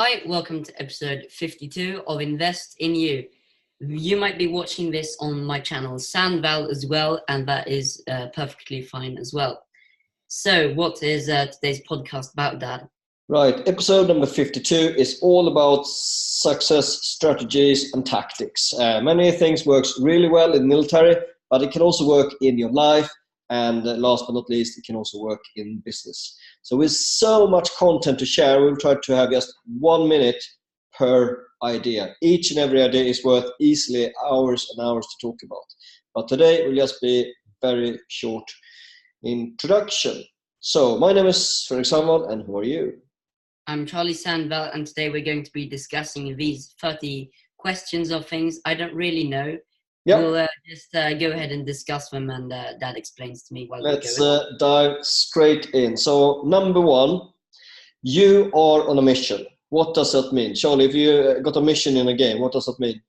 Hi, welcome to episode 52 of Invest in You. You might be watching this on my channel Sandvall as well, and that is perfectly fine as well. So, what is today's podcast about, Dad? Right, episode number 52 is all about success strategies and tactics. Many things works really well in military, but it can also work in your life, and last but not least, it can also work in business. So with so much content to share, we'll try to have just 1 minute per idea. Each and every idea is worth easily hours and hours to talk about. But today will just be very short introduction. So my name is Sandvall, and who are you? I'm Charlie Sandvall, and today we're going to be discussing these 30 questions of things I don't really know. Yep. We'll just go ahead and discuss them, and Dad explains to me while Let's we go. dive straight in. So number one, you are on a mission. What does that mean? Charlie, if you got a mission in a game, what does that mean?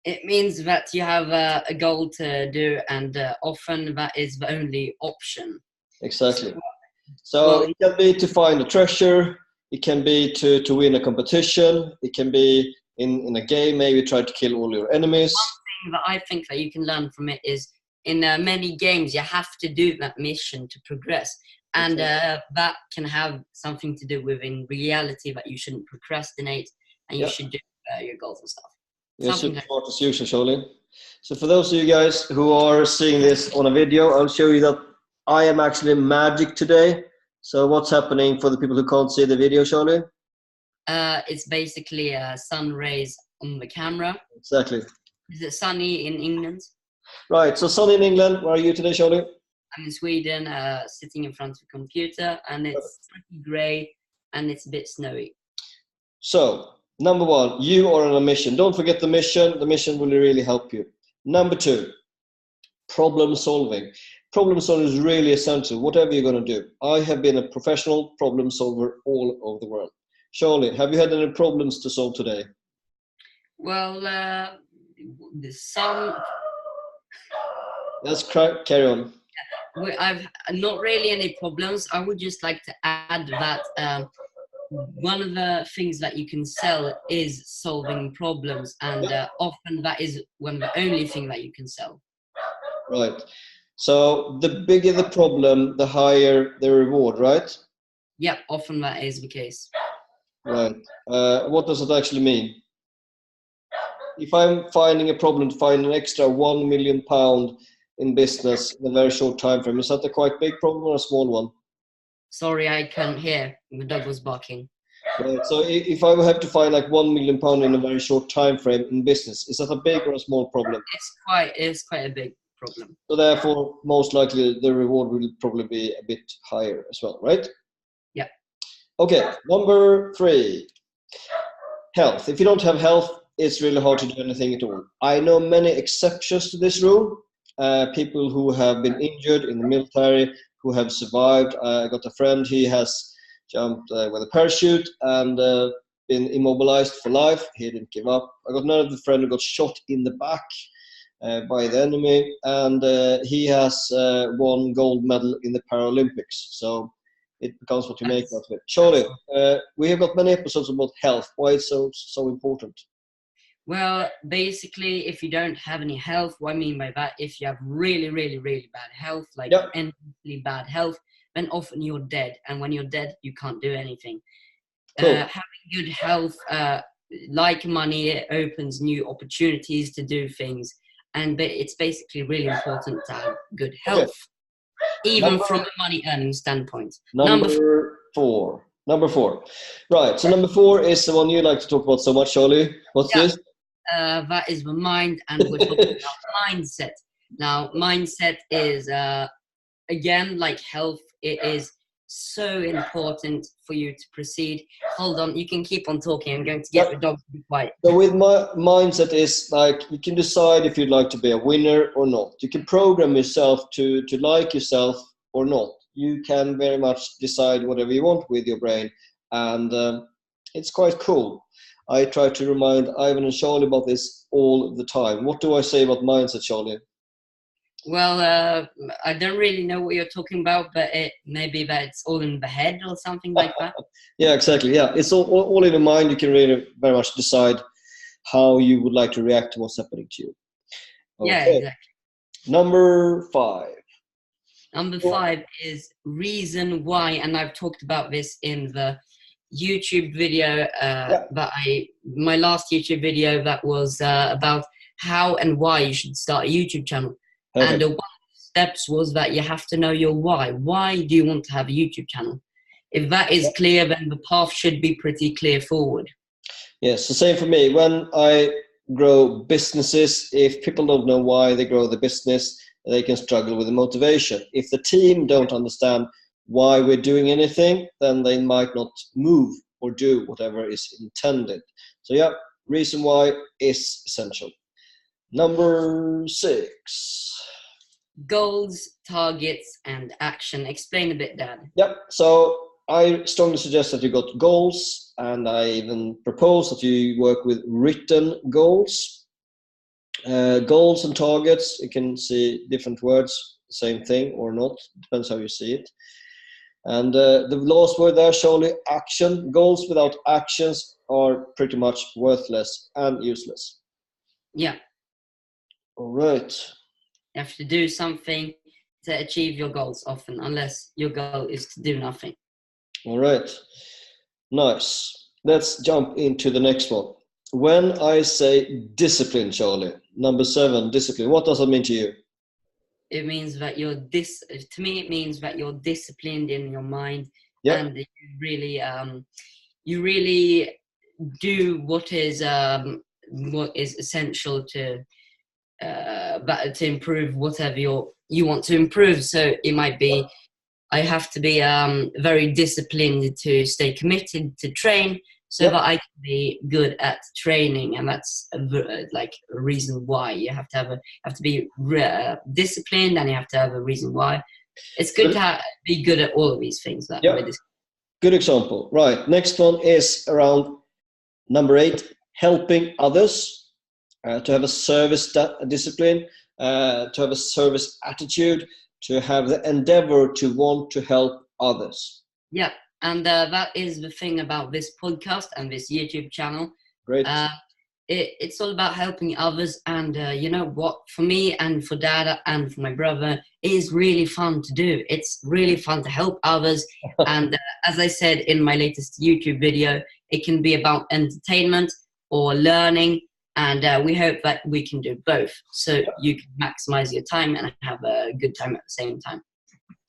It means that you have a goal to do, and often that is the only option. Exactly. So it can be to find a treasure. It can be to win a competition. It can be in a game, maybe try to kill all your enemies. One thing that I think that you can learn from it is in many games you have to do that mission to progress. And that can have something to do with, in reality, that you shouldn't procrastinate and you should do your goals and stuff. You're super smart as usual, Charlie. So for those of you guys who are seeing this on a video, I'll show you that I am actually magic today. So what's happening for the people who can't see the video, Charlie? It's basically sun rays on the camera. Exactly. Is it sunny in England? Right, so sunny in England. Where are you today, Charlie? I'm in Sweden, sitting in front of a computer, and it's pretty grey and it's a bit snowy. So, number one, you are on a mission. Don't forget the mission. The mission will really help you. Number two, problem solving. Problem solving is really essential, whatever you're going to do. I have been a professional problem solver all over the world. Charlie, have you had any problems to solve today? Well, the sun... Let's carry on. I've not really any problems. I would just like to add that one of the things that you can sell is solving problems, and often that is one of the only thing that you can sell. Right. So the bigger the problem, the higher the reward, right? Yeah, often that is the case. Right. What does it actually mean? If I'm finding a problem to find an extra £1 million in business in a very short time frame, is that a quite big problem or a small one? Sorry, I can't hear. The dog was barking. Right. So if I have to find like £1 million in a very short time frame in business, is that a big or a small problem? It's quite a big problem. So therefore, most likely the reward will probably be a bit higher as well, right? Yeah. Okay, number three, health. If you don't have health, it's really hard to do anything at all. I know many exceptions to this rule. People who have been injured in the military, who have survived. I got a friend, he has jumped with a parachute and been immobilized for life. He didn't give up. I got another friend who got shot in the back by the enemy, and he has won gold medal in the Paralympics. So it becomes what you make out of it. Charlie, we have got many episodes about health. Why it's so important? Well, basically, if you don't have any health, what I mean by that, if you have really, really, really bad health, like endlessly bad health, then often you're dead. And when you're dead, you can't do anything. Cool. Having good health, like money, it opens new opportunities to do things. And it's basically really important to have good health, even from a money earning standpoint. Number four. Right, so number four is the one you like to talk about so much, Charlie. What's this? That is the mind, and we're talking about mindset. Now, mindset is, again, like health, it is so important for you to proceed. Hold on, you can keep on talking. I'm going to get the dog to be quiet. So with my mindset is like, you can decide if you'd like to be a winner or not. You can program yourself to like yourself or not. You can very much decide whatever you want with your brain, and it's quite cool. I try to remind Ivan and Charlie about this all the time. What do I say about mindset, Charlie? Well, I don't really know what you're talking about, but maybe that it's all in the head or something like that. Yeah, exactly. Yeah, it's all in the mind. You can really very much decide how you would like to react to what's happening to you. Yeah, Okay. exactly. Number 5. Number 5 is reason why, and I've talked about this in the YouTube video my last YouTube video that was about how and why you should start a YouTube channel. Perfect. And one of the steps was that you have to know your why. Why do you want to have a YouTube channel? If that is clear, then the path should be pretty clear forward. Yes, the same for me. When I grow businesses, if people don't know why they grow the business, they can struggle with the motivation. If the team don't understand why we're doing anything, then they might not move or do whatever is intended. So yeah, reason why is essential. Number 6. Goals, targets, and action. Explain a bit, Dad. Yep. So I strongly suggest that you got goals, and I even propose that you work with written goals. Goals and targets, you can see different words, same thing or not, depends how you see it. And the last word there, surely, action. Goals without actions are pretty much worthless and useless. Yeah. All right. You have to do something to achieve your goals often, unless your goal is to do nothing. All right. Nice. Let's jump into the next one. When I say discipline, Charlie, number 7, discipline, what does that mean to you? It means that to me, it means that you're disciplined in your mind, and you really do what is essential to improve whatever you want to improve. So it might be, I have to be very disciplined to stay committed to train, so that I can be good at training, and that's like a reason why you have to be disciplined, and you have to have a reason why. It's good to be good at all of these things. Good example. Right. Next one is around number 8, helping others, to have a service discipline, to have a service attitude, to have the endeavor to want to help others. Yeah. And that is the thing about this podcast and this YouTube channel. Great. It's all about helping others. And you know what? For me and for Dad and for my brother, it is really fun to do. It's really fun to help others. And as I said in my latest YouTube video, it can be about entertainment or learning. And we hope that we can do both. So you can maximize your time and have a good time at the same time.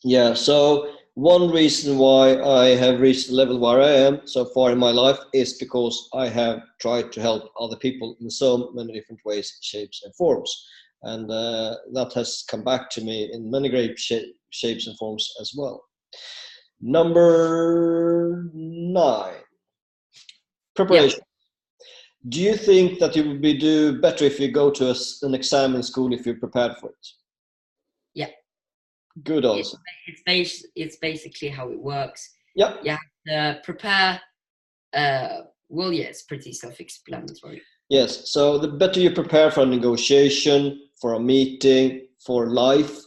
Yeah, so one reason why I have reached the level where I am so far in my life is because I have tried to help other people in so many different ways, shapes and forms. And that has come back to me in many great shapes and forms as well. Number 9, preparation. Yeah. Do you think that you would do better if you go to an exam in school if you're prepared for it? Yeah. Good answer. It's basically how it works. Yeah. You have to prepare. It's pretty self-explanatory. Yes. So the better you prepare for a negotiation, for a meeting, for life,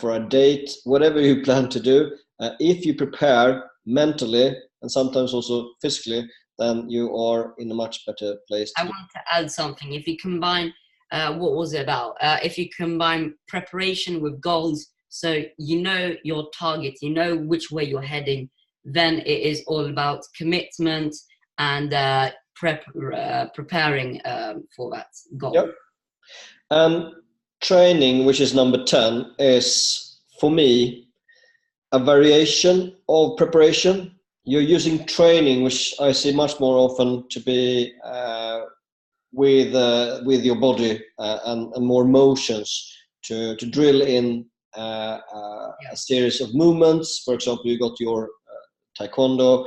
for a date, whatever you plan to do, if you prepare mentally and sometimes also physically, then you are in a much better place. I want to add something. If you combine, what was it about? If you combine preparation with goals, so you know your target, you know which way you're heading, then it is all about commitment and preparing for that goal. Yep. And training, which is number 10, is for me a variation of preparation. You're using training, which I see much more often to be with your body and more motions to drill in a series of movements. For example, you got your taekwondo.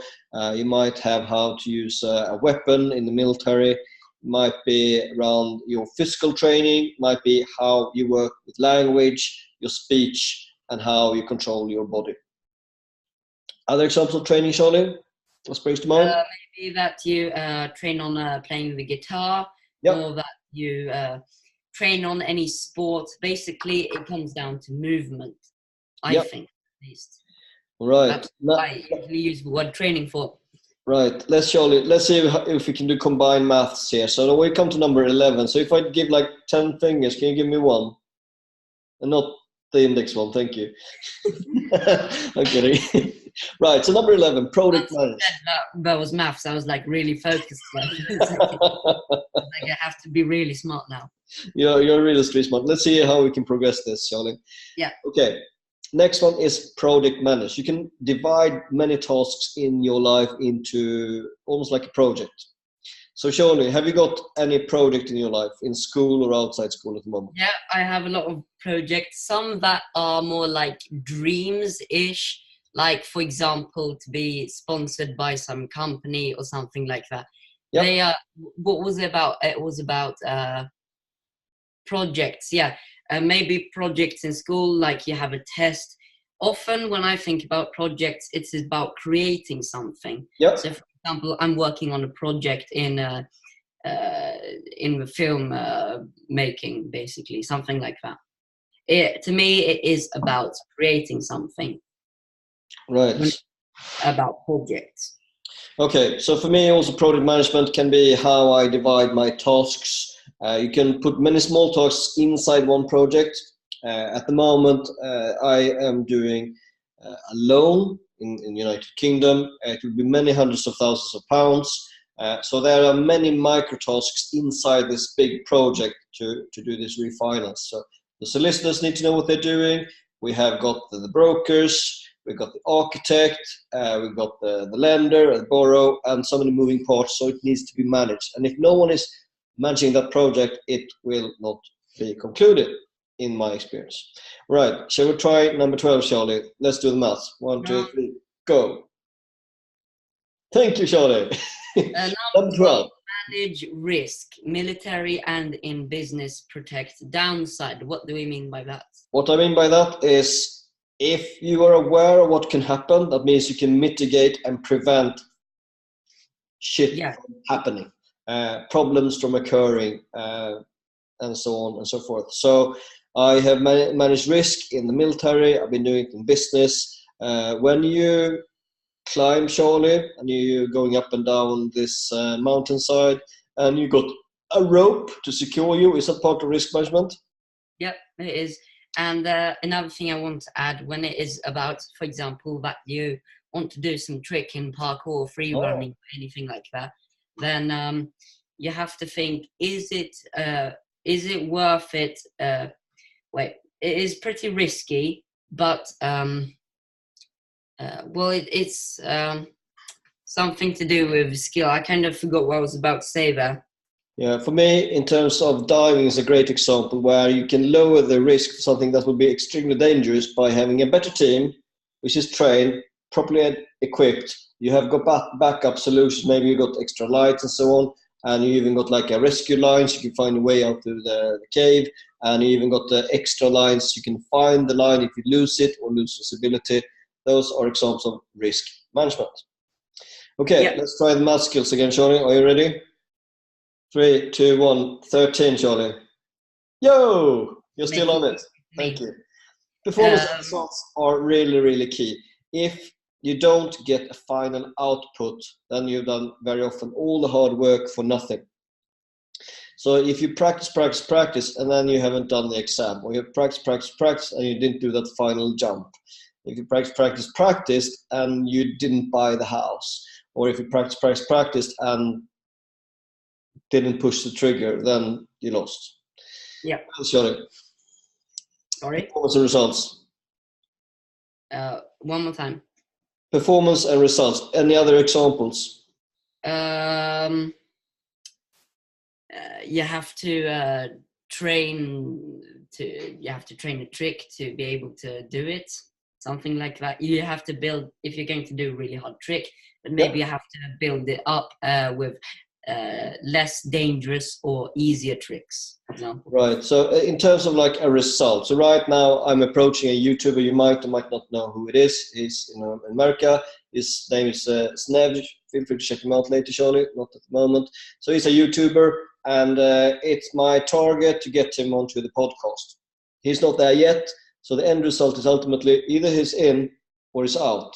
You might have how to use a weapon in the military. It might be around your physical training. Might be how you work with language, your speech, and how you control your body. Other examples of training, Charlie? What springs to mind? Maybe that you train on playing the guitar, yep. or that you train on any sport, basically it comes down to movement, I think, at least. Right. That's what I usually use the word training for. Right. Let's see if we can do combined maths here. So we come to number 11. So if I give like 10 fingers, can you give me one? And not the index one, thank you. I'm kidding. Right, so number 11, product management. That was maths. I was like really focused. Like I have to be really smart now. You're really street smart. Let's see how we can progress this, Charlie. Yeah. Okay. Next one is project manage. You can divide many tasks in your life into almost like a project. So Charlie, have you got any project in your life, in school or outside school at the moment? Yeah, I have a lot of projects. Some that are more like dreams-ish, like for example, to be sponsored by some company or something like that. Yep. They are. What was it about? It was about projects. Yeah, maybe projects in school, like you have a test. Often when I think about projects, it's about creating something. Yep. So for example, I'm working on a project in the film making, basically, something like that. To me, it is about creating something. Right. About projects. Okay, so for me also project management can be how I divide my tasks. You can put many small tasks inside one project. At the moment, I am doing a loan in United Kingdom. It will be many hundreds of thousands of pounds. So there are many micro tasks inside this big project to do this refinance. So the solicitors need to know what they're doing. We have got the brokers, we've got the architect, we've got the lender, the borrower, and so many moving parts, so it needs to be managed. And if no one is managing that project, it will not be concluded, in my experience. Right, shall we try number 12, Charlie? Let's do the maths. 1, 2, 3, go. Thank you, Charlie. Number 12. Manage risk, military and in business protect downside. What do we mean by that? What I mean by that is, if you are aware of what can happen, that means you can mitigate and prevent shit from happening, problems from occurring, and so on and so forth. So I have managed risk in the military. I've been doing it in business. When you climb, Charlie, and you're going up and down this mountainside, and you got a rope to secure you, is that part of risk management? Yep, it is. And another thing I want to add, when it is about, for example, that you want to do some trick in parkour, free running, anything like that, then you have to think: is it worth it? It is pretty risky, but it's something to do with skill. I kind of forgot what I was about to say there. Yeah, for me, in terms of diving is a great example where you can lower the risk for something that would be extremely dangerous by having a better team, which is trained, properly equipped. You have got backup solutions. Maybe you got extra lights and so on, and you even got like a rescue line so you can find a way out to the cave, and you even got the extra lines. You can find the line if you lose it or lose visibility. Those are examples of risk management. Okay, Let's try the math skills again, Charlie. Are you ready? 3, 2, 1, 13, Charlie. Yo! You're still on it. Thank you. Performance results are really, really key. If you don't get a final output, then you've done very often all the hard work for nothing. So if you practice, and then you haven't done the exam, or you practice, and you didn't do that final jump. If you practiced, and you didn't buy the house, or if you practiced, and didn't push the trigger, then you lost. Yeah. Sorry. Performance and results. One more time. Performance and results. Any other examples? You have to train a trick to be able to do it. Something like that. You have to build, if you're going to do a really hard trick, but maybe you have to build it up with less dangerous or easier tricks, for example. Right. So in terms of like a result, so right now I'm approaching a YouTuber. You might or might not know who it is. He's in America. His name is Snev. Feel free to check him out later, Charlie. Not at the moment. So he's a YouTuber, and it's my target to get him onto the podcast. He's not there yet. So the end result is ultimately either he's in or he's out.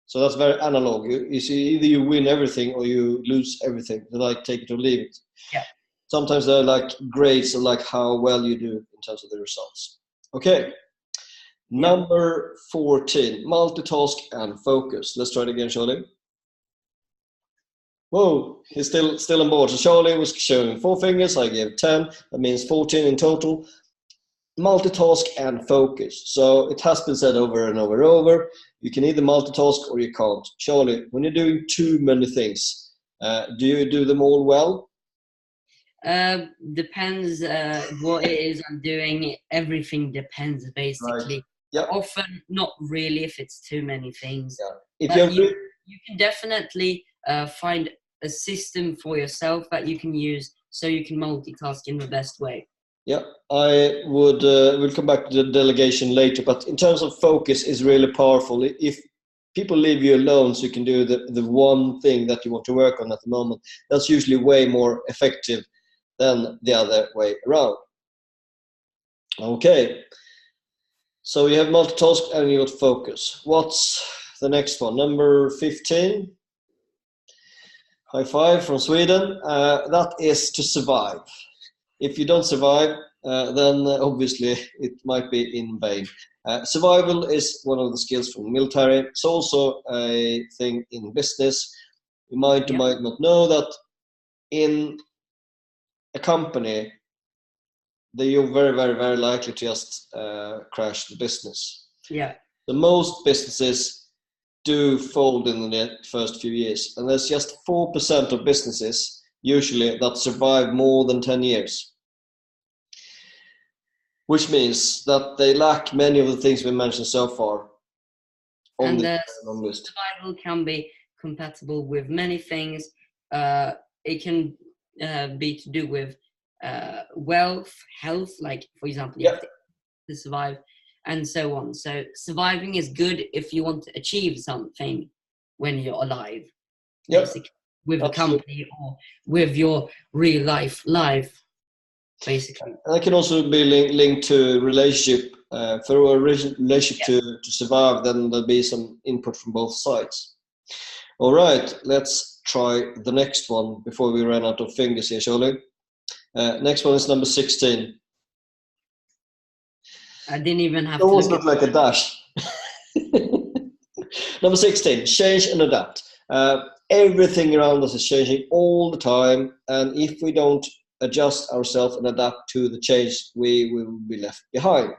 So that's very analog. You see, either you win everything or you lose everything. They like take it or leave it. Yeah. Sometimes they're like grades of like how well you do in terms of the results. Okay. Number 14, multitask and focus. Let's try it again, Charlie. Whoa, he's still on board. So Charlie was showing 4 fingers. I gave 10. That means 14 in total. Multitask and focus. So it has been said over and over and over. You can either multitask or you can't. Charlie, when you're doing too many things, do you do them all well? Depends what it is I'm doing. Everything depends, basically. Right. Yep. Often not really if it's too many things. Yeah. If you can definitely find a system for yourself that you can use so you can multitask in the best way. Yeah, I would we'll come back to the delegation later, but in terms of focus is really powerful. If people leave you alone so you can do the one thing that you want to work on at the moment, that's usually way more effective than the other way around. Okay, so you have multitask and you got focus. What's the next one? Number 15. High five from Sweden. That is to survive. If you don't survive, then obviously it might be in vain. Survival is one of the skills from the military. It's also a thing in business. You might or might not know that in a company, you're very, very, very likely to just crash the business. Yeah. The most businesses do fold in the first few years, and there's just 4% of businesses usually that survive more than 10 years. Which means that they lack many of the things we mentioned so far. And survival can be compatible with many things. It can be to do with wealth, health, like for example, you have to survive, and so on. So surviving is good if you want to achieve something when you're alive, basically, with a company or with your real life, basically. And that can also be linked to relationship. For a relationship to survive, then there'll be some input from both sides. All right, let's try the next one before we run out of fingers here, Charlie. Next one is number 16. I didn't even have to almost look like a dash. Number 16, change and adapt. Everything around us is changing all the time, and if we don't adjust ourselves and adapt to the change, we will be left behind.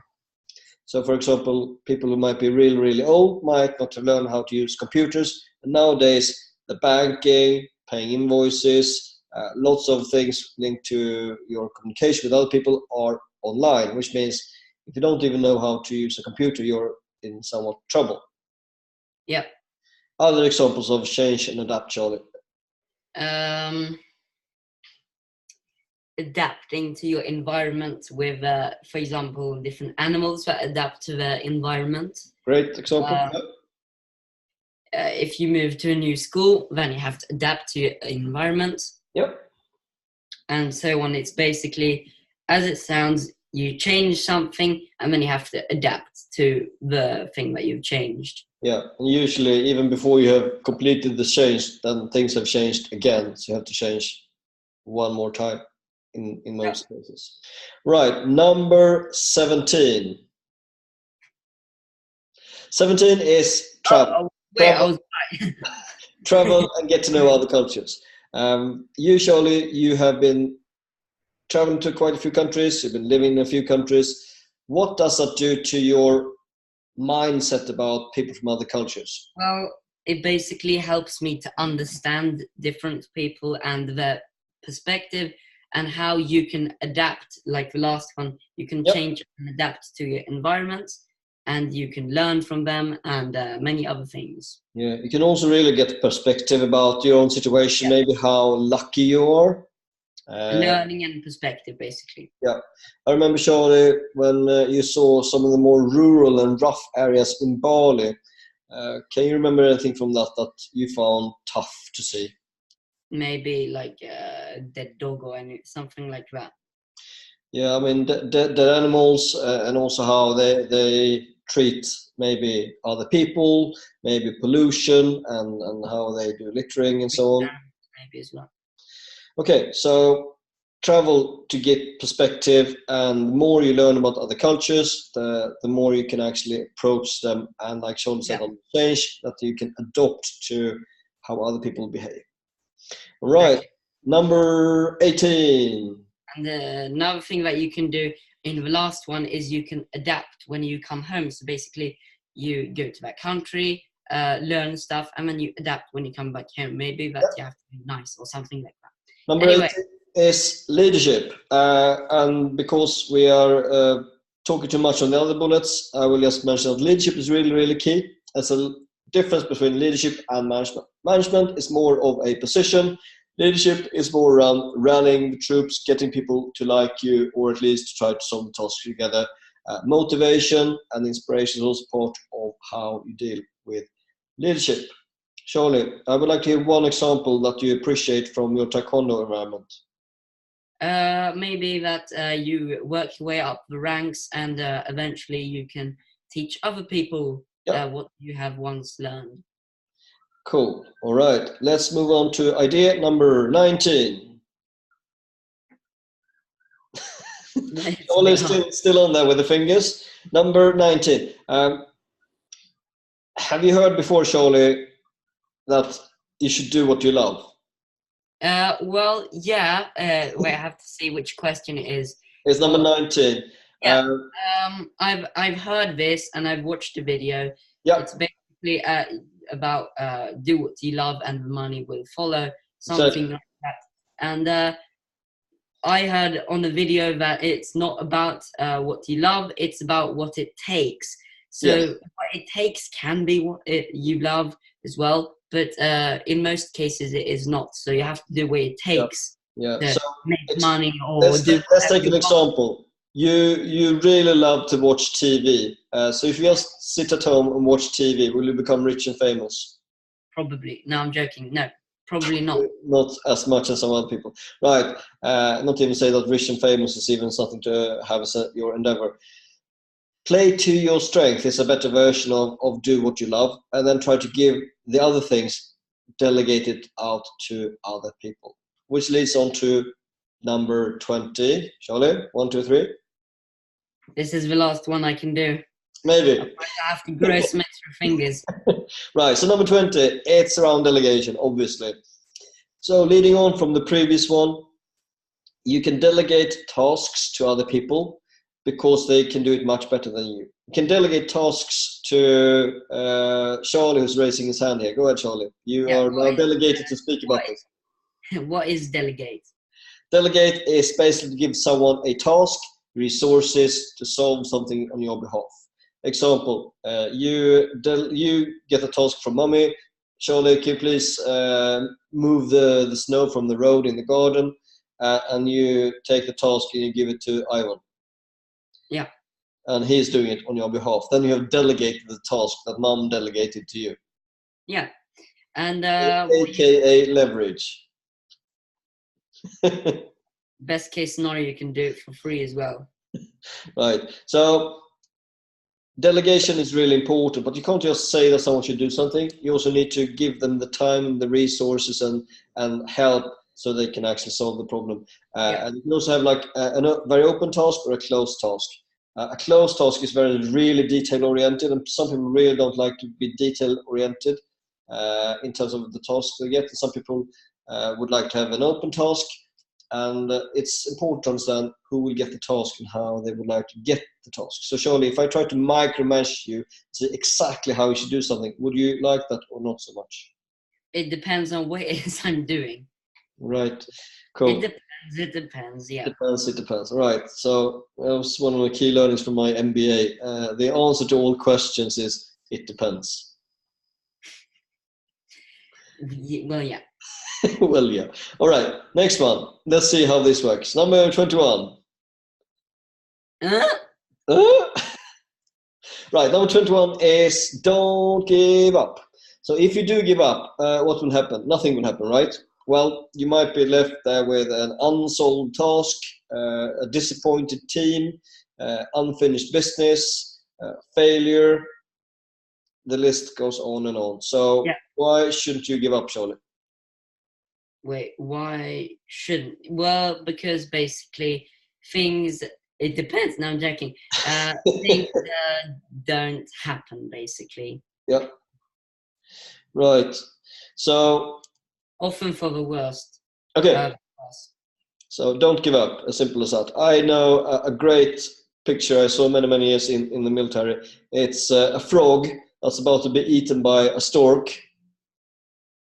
So for example, people who might be really, really old might not have learned how to use computers, and nowadays the banking, paying invoices, lots of things linked to your communication with other people are online, which means if you don't even know how to use a computer, you're in somewhat trouble. Yeah. Other examples of change and adapt, Charlie? Adapting to your environment with, for example, different animals that adapt to the environment. Great example. If you move to a new school, then you have to adapt to your environment. Yep. And so on. It's basically, as it sounds, you change something and then you have to adapt to the thing that you've changed. Yeah, and usually even before you have completed the change, then things have changed again. So you have to change one more time in most cases. Right, number 17. 17 is travel. Travel and get to know other cultures. You, Charlie, you have been traveling to quite a few countries. You've been living in a few countries. What does that do to your mindset about people from other cultures? Well, it basically helps me to understand different people and their perspective and how you can adapt. Like the last one, you can change and adapt to your environment. and you can learn from them and many other things. Yeah, you can also really get perspective about your own situation, maybe how lucky you are. Learning and perspective, basically. Yeah, I remember, Charlie, when you saw some of the more rural and rough areas in Bali. Can you remember anything from that you found tough to see? Maybe like a dead dog or something like that. Yeah, I mean, dead animals, and also how they treat maybe other people, maybe pollution, and how they do littering and so on. Maybe as well. Okay, so travel to get perspective, and the more you learn about other cultures, the more you can actually approach them, and like Sean said, on the change that you can adopt to how other people behave. All right, exactly. Number 18. And another thing that you can do in the last one is you can adapt when you come home. So basically, you go to that country, learn stuff, and then you adapt when you come back home. Maybe that you have to be nice or something like that. Number 18 is leadership. And because we are talking too much on the other bullets, I will just mention that leadership is really, really key. There's a difference between leadership and management. Management is more of a position. Leadership is more around rallying the troops, getting people to like you, or at least try to solve the task together. Motivation and inspiration is also part of how you deal with leadership. Charlie, I would like to hear one example that you appreciate from your taekwondo environment. Maybe that you work your way up the ranks, and eventually you can teach other people what you have once learned. Cool. All right. Let's move on to idea number 19. Charlie's still on there with the fingers. Number 19. Have you heard before, Charlie, that you should do what you love? Well, yeah. Wait, I have to see which question it is. It's number 19. Yeah. I've heard this and I've watched the video. Yeah. It's basically about do what you love and the money will follow, something like that. And I heard on the video that it's not about what you love, it's about what it takes. So what it takes can be what you love as well, but in most cases it is not. So you have to do what it takes to so make money or let's take an example. You really love to watch TV. So if you just sit at home and watch TV, will you become rich and famous? Probably. No, I'm joking. No, probably not. Not as much as some other people. Right. Not even say that rich and famous is even something to have as your endeavor. Play to your strength is a better version of do what you love, and then try to give the other things, delegate it out to other people. Which leads on to number 20. Charlie, 1, 2, 3. This is the last one I can do. Maybe. I have to grow some extra fingers. Right, so number 20, it's around delegation, obviously. So leading on from the previous one, you can delegate tasks to other people because they can do it much better than you. You can delegate tasks to Charlie, who's raising his hand here. Go ahead, Charlie. You are now delegated to speak about this. What is delegate? Delegate is basically to give someone a task, resources to solve something on your behalf. Example, you get a task from mommy. Charlie, can you please move the snow from the road in the garden? And you take the task and you give it to Ivan. Yeah. And he's doing it on your behalf. Then you have delegated the task that mom delegated to you. Yeah. And AKA leverage. Best case scenario, you can do it for free as well. Right. So delegation is really important, but you can't just say that someone should do something. You also need to give them the time, the resources, and help so they can actually solve the problem. And you can also have like a very open task or a closed task. A closed task is really detail oriented, and some people really don't like to be detail oriented in terms of the tasks they get. And some people would like to have an open task. And it's important to understand who will get the task and how they would like to get the task. So Charlie, if I try to micromanage you, say exactly how you should do something, would you like that or not so much? It depends on what it is I'm doing. Right, cool. It depends It depends. Yeah. It depends. All right. So that was one of the key learnings from my MBA. The answer to all questions is it depends. Well, yeah. Well, yeah. All right. Next one. Let's see how this works. Number 21. Right. Number 21 is don't give up. So if you do give up, what will happen? Nothing will happen, right? Well, you might be left there with an unsolved task, a disappointed team, unfinished business, failure. The list goes on and on. So Yeah. why shouldn't you give up, Charlie? Wait, why shouldn't? Well, because basically things, it depends. No, I'm joking. Things don't happen, basically. Yeah. Right. So. Often for the worst. Okay. So don't give up, as simple as that. I know a great picture I saw many years in the military. It's a frog that's about to be eaten by a stork,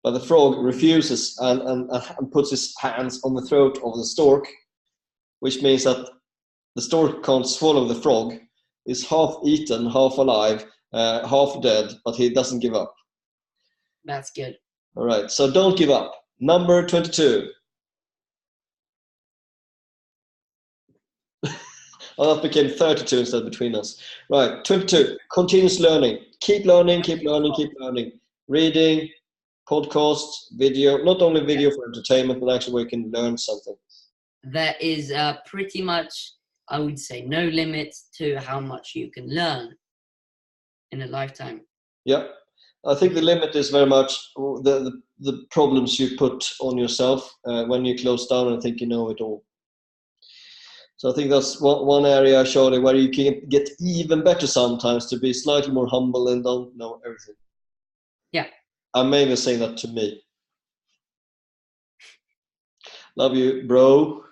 but the frog refuses and puts his hands on the throat of the stork, which means that the stork can't swallow the frog. He's half eaten, half alive, half dead, but he doesn't give up. That's good. All right, so don't give up. Number 22. Oh, that became 32 instead between us. Right, 22. Continuous learning. Keep learning, keep learning, keep learning. Reading, podcasts, video, not only video for entertainment, but actually where you can learn something. There is pretty much, I would say, no limit to how much you can learn in a lifetime. Yeah, I think the limit is very much the problems you put on yourself when you close down and think you know it all. So I think that's one area, surely, where you can get even better sometimes, to be slightly more humble and don't know everything. Yeah. I'm mainly saying that to me. Love you, bro.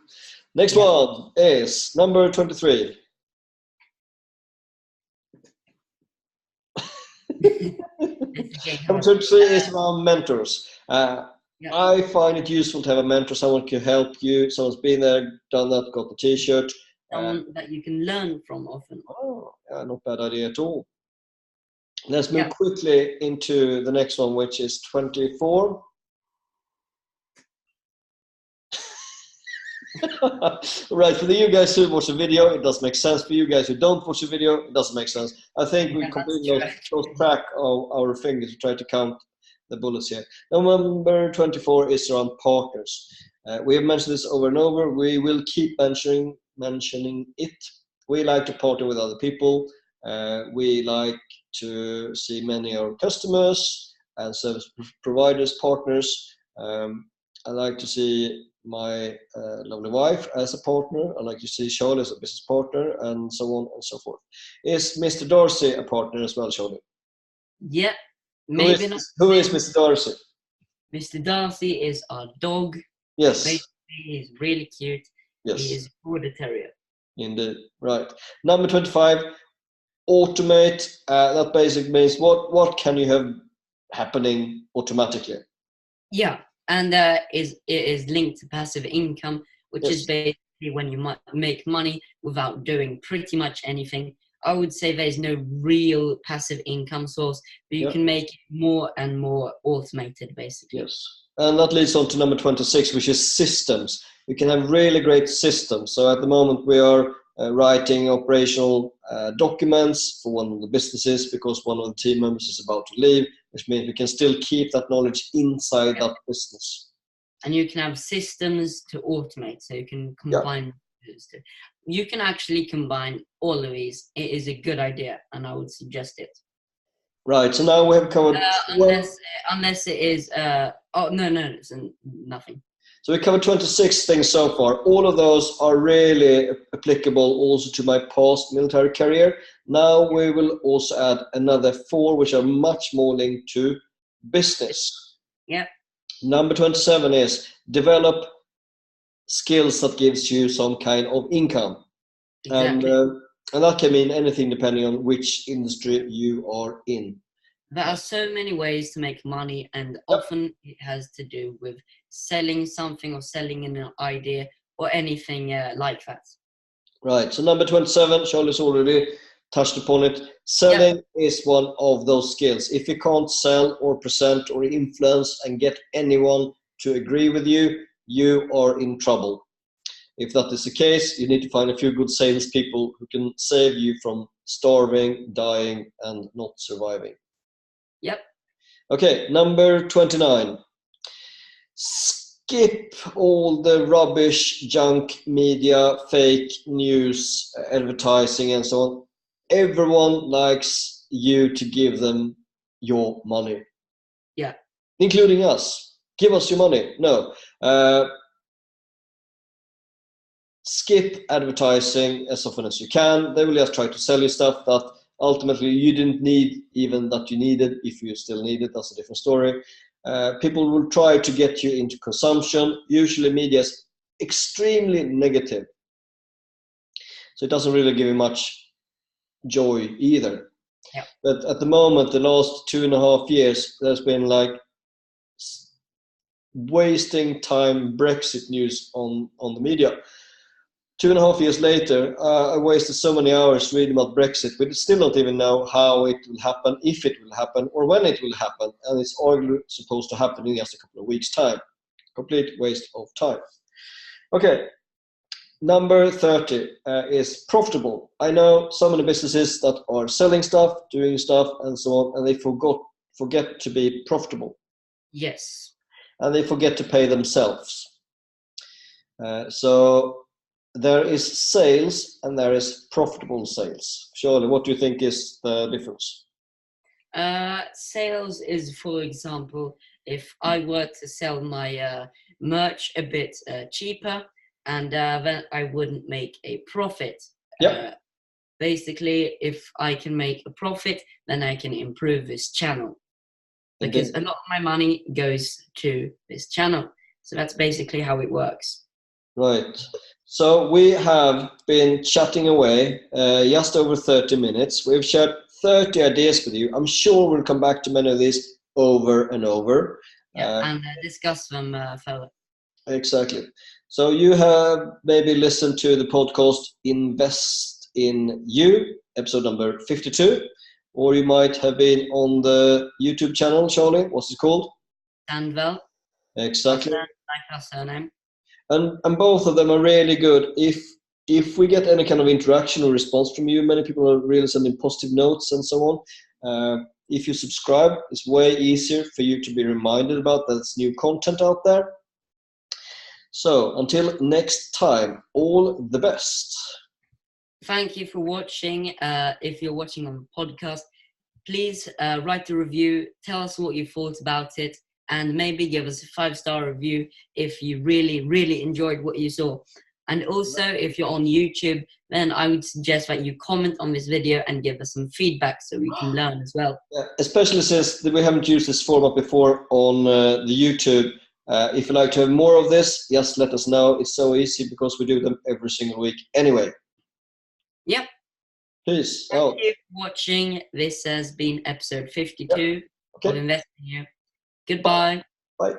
Next one is number 23. Number 23 is around mentors. I find it useful to have a mentor, someone who can help you, someone's been there, done that, got the t-shirt. Someone that you can learn from often. Oh, yeah, not bad idea at all. Let's move quickly into the next one, which is 24. Right, for you guys who watch the video, it does make sense. For you guys who don't watch the video, it doesn't make sense. I think we completely lost track of our fingers to try to count the bullets here. Number 24 is around partners. We have mentioned this over and over. We will keep mentioning it. We like to partner with other people. We like to see many of our customers and service providers, partners. I like to see my lovely wife as a partner. I like to see Charlie as a business partner, and so on and so forth. Is Mr. Darcy a partner as well, Charlie? Yeah, maybe not. Who is Mr. Darcy? Mr. Darcy is our dog. Yes. Basically, he's really cute. Yes. He is a border terrier. Indeed. Right. Number 25, automate. That basically means what can you have happening automatically? Yeah, and it is linked to passive income, which is basically when you might make money without doing pretty much anything. I would say there's no real passive income source, but you can make it more and more automated, basically. Yes, and that leads on to number 26, which is systems. You can have really great systems. So at the moment we are writing operational documents for one of the businesses because one of the team members is about to leave, which means we can still keep that knowledge inside that business. And you can have systems to automate, so you can combine those two. You can actually combine all of these. It is a good idea, and I would suggest it. Right, so now we have covered... unless it is... oh, no, it's nothing. So we covered 26 things so far. All of those are really applicable also to my past military career. Now we will also add another 4, which are much more linked to business. Yep. Number 27 is develop skills that gives you some kind of income. Exactly. And that can mean anything depending on which industry you are in. There are so many ways to make money, and often it has to do with selling something or selling an idea or anything like that. Right. So number 27, Charlie's already touched upon it. Selling is one of those skills. If you can't sell or present or influence and get anyone to agree with you, you are in trouble. If that is the case, you need to find a few good salespeople who can save you from starving, dying, and not surviving. Yep. Okay, number 29. Skip all the rubbish, junk media, fake news, advertising, and so on. Everyone likes you to give them your money. Yeah. Including us. Give us your money. No. Skip advertising as often as you can. They will just try to sell you stuff that ultimately you didn't need, even that you needed. If you still need it, that's a different story. People will try to get you into consumption. Usually media is extremely negative, so it doesn't really give you much joy either. Yeah. But at the moment, the last 2.5 years, there's been like wasting time Brexit news on the media. 2.5 years later, I wasted so many hours reading about Brexit. We still don't even know how it will happen, if it will happen, or when it will happen. And it's arguably supposed to happen in just a couple of weeks' time. Complete waste of time. Okay, number 30 is profitable. I know so many businesses that are selling stuff, doing stuff, and so on, and they forget to be profitable. Yes. And they forget to pay themselves. So there is sales and there is profitable sales. Surely, what do you think is the difference? Sales is, for example, if I were to sell my merch a bit cheaper, and then I wouldn't make a profit. Yep. Basically, if I can make a profit, then I can improve this channel. Because a lot of my money goes to this channel. So that's basically how it works. Right. So we have been chatting away just over 30 minutes. We've shared 30 ideas with you. I'm sure we'll come back to many of these over and over. Yeah, and discuss them further. Exactly. So you have maybe listened to the podcast Invest in You, episode number 52, or you might have been on the YouTube channel, Charlie. What's it called? Sandvall. Exactly. Like our surname. And both of them are really good. If we get any kind of interaction or response from you, many people are really sending positive notes and so on. If you subscribe, it's way easier for you to be reminded about that there's new content out there. So until next time, all the best. Thank you for watching. If you're watching on the podcast, please write a review. Tell us what you thought about it, and maybe give us a 5-star review if you really, really enjoyed what you saw. And also, if you're on YouTube, then I would suggest that you comment on this video and give us some feedback so we can learn as well. Yeah, especially since we haven't used this format before on the YouTube. If you'd like to have more of this, just let us know. It's so easy because we do them every single week anyway. Yep. Peace Thank out. you for watching. This has been episode 52 of Investing You. Goodbye. Bye.